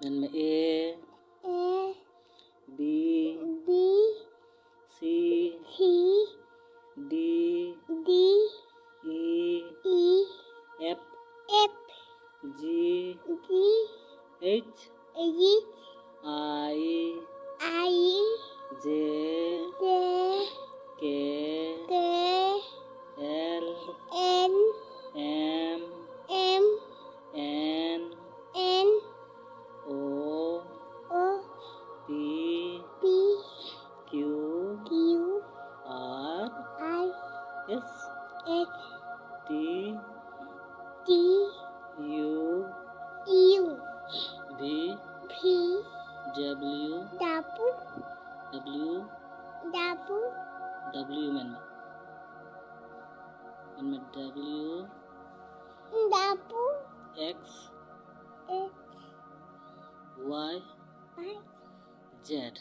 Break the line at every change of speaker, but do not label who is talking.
main में A B C D E F G H I J K L M N O P Q R S T U V W में W X Y Z